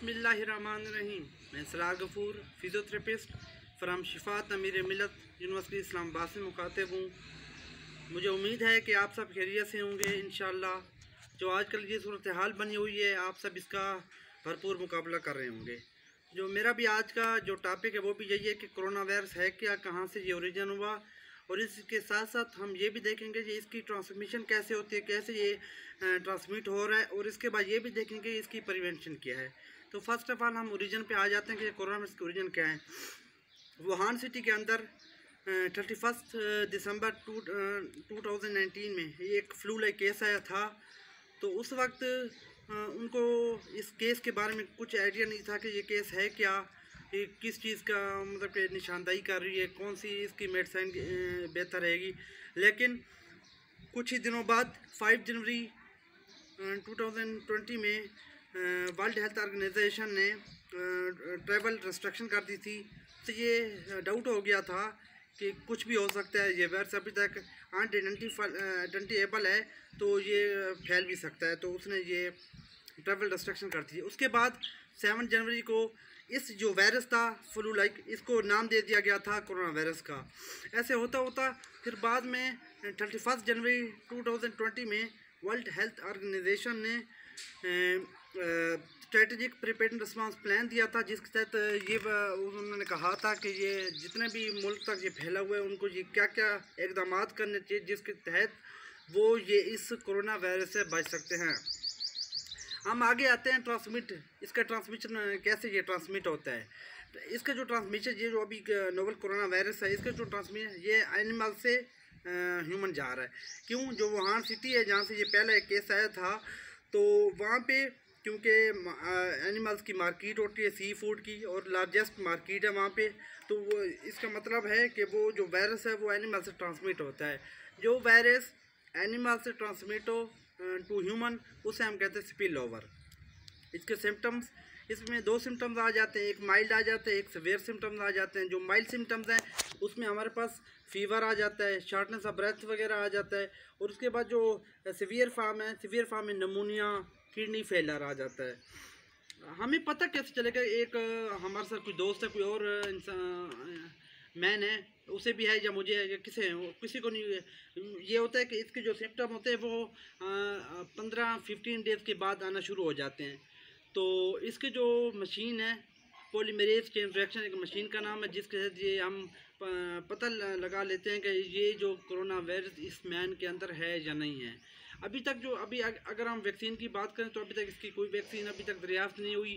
बिस्मिल्लाहिर्रहमानिर्रहीम। मैं Salaar Ghafoor, physiotherapist from शिफ़ात अमीर मिलत यूनिवर्सिटी इस्लामाबाद से मुखातिब हूँ। मुझे उम्मीद है कि आप सब खैरियत से होंगे इंशाअल्लाह। जो आजकल ये सूरत हाल बनी हुई है, आप सब इसका भरपूर मुकाबला कर रहे होंगे। जो मेरा भी आज का जो टॉपिक है वो भी यही है कि कोरोना वायरस है क्या, कहाँ से ये ओरिजिन हुआ, और इसके साथ साथ हम ये भी देखेंगे कि इसकी ट्रांसमिशन कैसे होती है, कैसे ये ट्रांसमिट हो रहा है, और इसके बाद ये भी देखेंगे इसकी प्रिवेंशन क्या है। तो फर्स्ट ऑफ ऑल हम ओरिजिन पे आ जाते हैं कि कोरोना वायरस का ओरिजिन क्या है। वुहान सिटी के अंदर 31 दिसंबर 2019 में ये एक फ्लू लाइक केस आया था। तो उस वक्त उनको इस केस के बारे में कुछ आइडिया नहीं था कि ये केस है क्या, ये किस चीज़ का मतलब कि निशानदाही कर रही है, कौन सी इसकी मेडिसिन बेहतर रहेगी। लेकिन कुछ ही दिनों बाद 5 जनवरी 2020 में वर्ल्ड हेल्थ ऑर्गेनाइजेशन ने ट्रैवल रिस्ट्रिक्शन कर दी थी। तो ये डाउट हो गया था कि कुछ भी हो सकता है, ये वायरस अभी तक आइडेंटिफाइबल है तो ये फैल भी सकता है। तो उसने ये ट्रैवल रिस्ट्रिक्शन कर दी। उसके बाद 7 जनवरी को इस जो वायरस था फ्लू लाइक, इसको नाम दे दिया गया था कोरोना वायरस का। ऐसे होता होता फिर बाद में 31 जनवरी 2020 में वर्ल्ड हेल्थ ऑर्गेनाइजेशन ने स्ट्रेटेजिक प्रिपेयर्ड रिस्पांस प्लान दिया था, जिसके तहत ये उन्होंने कहा था कि ये जितने भी मुल्क तक ये फैला हुआ है उनको ये क्या क्या इकदाम करने चाहिए जिसके तहत वो ये इस कोरोना वायरस से बच सकते हैं। हम आगे आते हैं इसका ट्रांसमिशन कैसे ये ट्रांसमिट होता है। इसका जो ट्रांसमिशन, ये जो अभी नोवल कोरोना वायरस है, इसका जो ट्रांसमिशन ये एनिमल से ह्यूमन जा रहा है। क्यों? जो वुहान सिटी है जहाँ से ये पहला एक केस आया था, तो वहाँ पे क्योंकि एनिमल्स की मार्केट होती है सी फूड की, और लार्जेस्ट मार्केट है वहाँ पे, तो वो इसका मतलब है कि वो जो वायरस है वो एनिमल से ट्रांसमिट होता है। जो वायरस एनिमल से ट्रांसमिट हो टू ह्यूमन, उसे हम कहते हैं स्पिल ओवर। इसके सिम्टम्स, इसमें 2 सिम्टम्स आ जाते हैं, एक माइल्ड आ जाते हैं, एक सीवियर सिम्टम्स आ जाते हैं। जो माइल्ड सिम्टम्स हैं उसमें हमारे पास फीवर आ जाता है, शॉर्टनेस ऑफ ब्रेथ वगैरह आ जाता है, और उसके बाद जो सीवियर फॉर्म में निमोनिया, किडनी फेलर आ जाता है। हमें पता कैसे चलेगा? एक हमारे साथ कोई दोस्त है, कोई और इंसान मैन है, उसे भी है या मुझे है या किसी को नहीं है। ये होता है कि इसके जो सिम्टम होते हैं वो 15-15 डेज़ के बाद आना शुरू हो जाते हैं। तो इसके जो मशीन है, पॉलीमरेज चेन रिएक्शन एक मशीन का नाम है, जिसके तहत ये हम पता लगा लेते हैं कि ये जो कोरोना वायरस इस मैन के अंदर है या नहीं है। अभी अगर हम वैक्सीन की बात करें तो अभी तक इसकी कोई वैक्सीन अभी तक दरियाफ्त नहीं हुई।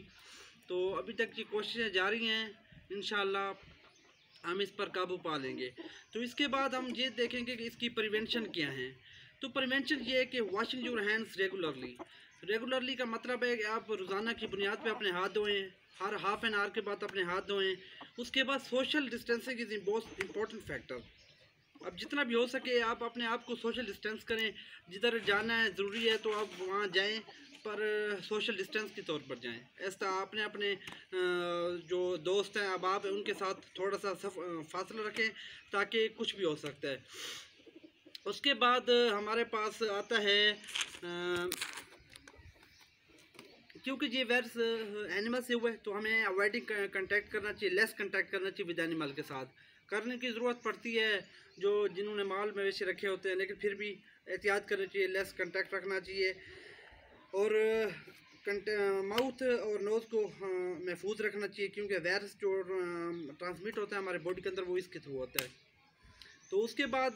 तो अभी तक की कोशिशें जारी हैं, इंशाअल्लाह हम इस पर काबू पा लेंगे। तो इसके बाद हम ये देखेंगे कि इसकी प्रिवेंशन क्या है। तो प्रिवेंशन ये है कि वॉशिंग योर हैंड्स रेगुलरली का मतलब है कि आप रोज़ाना की बुनियाद पे अपने हाथ धोएं, हर हाफ एन आवर के बाद अपने हाथ धोएं। उसके बाद social distancing is most important factor. अब जितना भी हो सके आप अपने आप को सोशल डिस्टेंस करें। जिधर जाना है ज़रूरी है तो आप वहाँ जाएं, पर सोशल डिस्टेंस के तौर पर जाएं। ऐसा आपने अपने जो दोस्त हैं, अहबाब हैं, उनके साथ थोड़ा सा फासला रखें ताकि कुछ भी हो सकता है। उसके बाद हमारे पास आता है क्योंकि ये वायरस एनिमल से हुआ है तो हमें अवॉइडिंग कंटेक्ट करना चाहिए, लेस कंटेक्ट करना चाहिए विद एनिमल के साथ। करने की ज़रूरत पड़ती है जो जिन्होंने माल मवेशी रखे होते हैं, लेकिन फिर भी एहतियात करनी चाहिए, लेस कंटेक्ट रखना चाहिए, और माउथ और नोज़ को महफूज रखना चाहिए, क्योंकि वायरस जो ट्रांसमिट होता है हमारे बॉडी के अंदर वो इसके थ्रू होता है। तो उसके बाद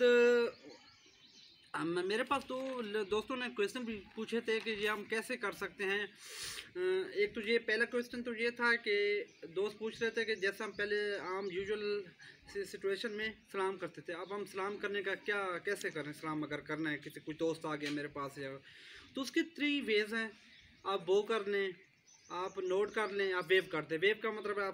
मेरे पास तो दोस्तों ने क्वेश्चन भी पूछे थे कि ये हम कैसे कर सकते हैं। एक तो ये पहला क्वेश्चन तो ये था कि दोस्त पूछ रहे थे कि जैसे हम पहले आम यूजुअल सिचुएशन में सलाम करते थे, अब हम सलाम करने का कैसे करें। सलाम अगर करना है, किसी कोई दोस्त आ गया मेरे पास या, तो उसके 3 वेज़ हैं। आप बो कर लें, आप नोट कर लें, आप वेव कर दें। वेव का मतलब है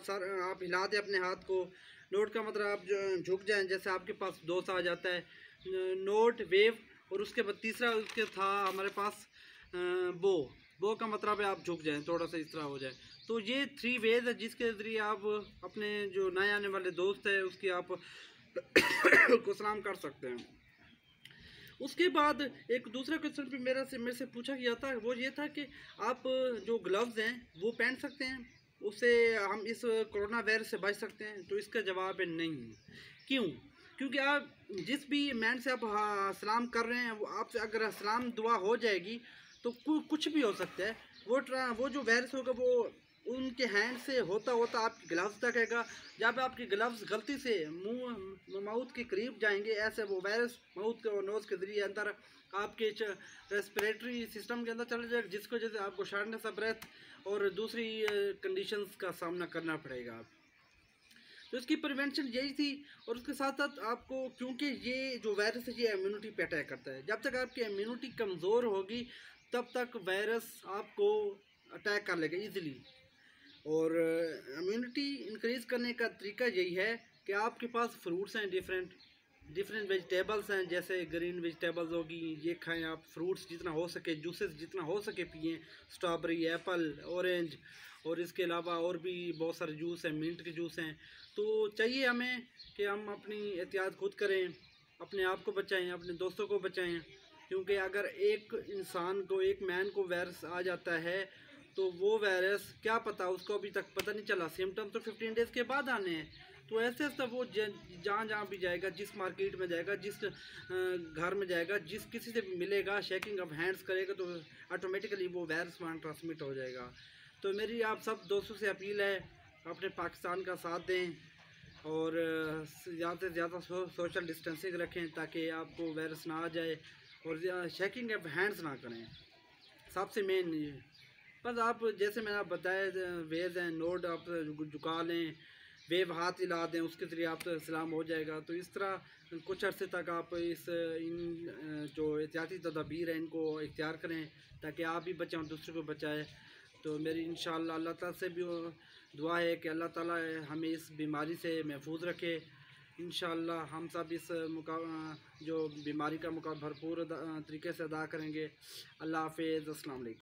आप हिला दें अपने हाथ को। नोट का मतलब आप झुक जाएं, जैसे आपके पास दोस्त आ जाता है। नोट, वेव, और उसके बाद तीसरा उसके था हमारे पास बो का मतलब है आप झुक जाएं, थोड़ा सा इस तरह हो जाए। तो ये 3 वेज है जिसके ज़रिए आप अपने जो नए आने वाले दोस्त है उसकी आप को सलाम कर सकते हैं। उसके बाद एक दूसरा क्वेश्चन भी मेरे से पूछा गया था, वो ये था कि आप जो ग्लव्स हैं वो पहन सकते हैं, उससे हम इस कोरोना वायरस से बच सकते हैं। तो इसका जवाब है नहीं। क्यों? क्योंकि आप जिस भी मैन से आप सलाम कर रहे हैं, वो आपसे अगर सलाम दुआ हो जाएगी तो कुछ भी हो सकता है। वो जो वायरस होगा वो उनके हैंड से होता होता आपके ग्लव्स तक आएगा। जब आपके ग्लव्स गलती से मुंह माउथ के करीब जाएंगे, ऐसे वो वायरस माउथ के और नोज़ के जरिए अंदर आपके रेस्पिरेटरी सिस्टम के अंदर चला जाएगा, जिसको वजह से आपको शार्टनेस ऑफ ब्रेथ और दूसरी कंडीशंस का सामना करना पड़ेगा। तो इसकी प्रिवेंशन यही थी। और उसके साथ साथ आपको, क्योंकि ये जो वायरस है ये इम्यूनिटी पे अटैक करता है, जब तक आपकी इम्यूनिटी कमज़ोर होगी तब तक वायरस आपको अटैक कर लेगा ईज़िली। और इम्यूनिटी इंक्रीज़ करने का तरीका यही है कि आपके पास फ्रूट्स हैं, डिफरेंट वेजिटेबल्स हैं, जैसे ग्रीन वेजिटेबल्स होगी, ये खाएं आप। फ्रूट्स जितना हो सके, जूसेस जितना हो सके पिएं, स्ट्रॉबेरी, एप्पल, ऑरेंज, और इसके अलावा और भी बहुत सारे जूस हैं, मिंट के जूस हैं। तो चाहिए हमें कि हम अपनी एहतियात खुद करें, अपने आप को बचाएं, अपने दोस्तों को बचाएं। क्योंकि अगर एक इंसान को, एक मैन को वायरस आ जाता है तो वो वायरस क्या पता, उसको अभी तक पता नहीं चला, सिम्टम तो 15 डेज़ के बाद आने हैं। तो ऐसे ऐसे वो जहाँ भी जाएगा, जिस मार्केट में जाएगा, जिस घर में जाएगा, जिस किसी से भी मिलेगा, शेकिंग ऑफ हैंड्स करेगा, तो ऑटोमेटिकली वो वायरस वहाँ ट्रांसमिट हो जाएगा। तो मेरी आप सब दोस्तों से अपील है, अपने पाकिस्तान का साथ दें और ज़्यादा से ज़्यादा सोशल डिस्टेंसिंग रखें ताकि आपको वायरस ना आ जाए, और शेकिंग ऑफ हैंड्स ना करें। सबसे मेन बस आप, जैसे मैंने आप बताया, वेज हैं, नोट आप झुका लें, वेव हाथ हिला दें, उसके ज़रिए आप सलाम हो जाएगा। तो इस तरह कुछ अर्से तक आप इन जो एहतियाती तदाबीर हैं इनको इख्तियार करें ताकि आप भी बचें और दूसरे को बचाएं। तो मेरी इंशाअल्लाह अल्लाह ताला से भी दुआ है कि अल्लाह ताला हमें इस बीमारी से महफूज रखे। इंशाअल्लाह हम सब इस जो बीमारी का भरपूर तरीके से अदा करेंगे। अल्लाह हाफ़िज़, अस्सलाम वालेकुम।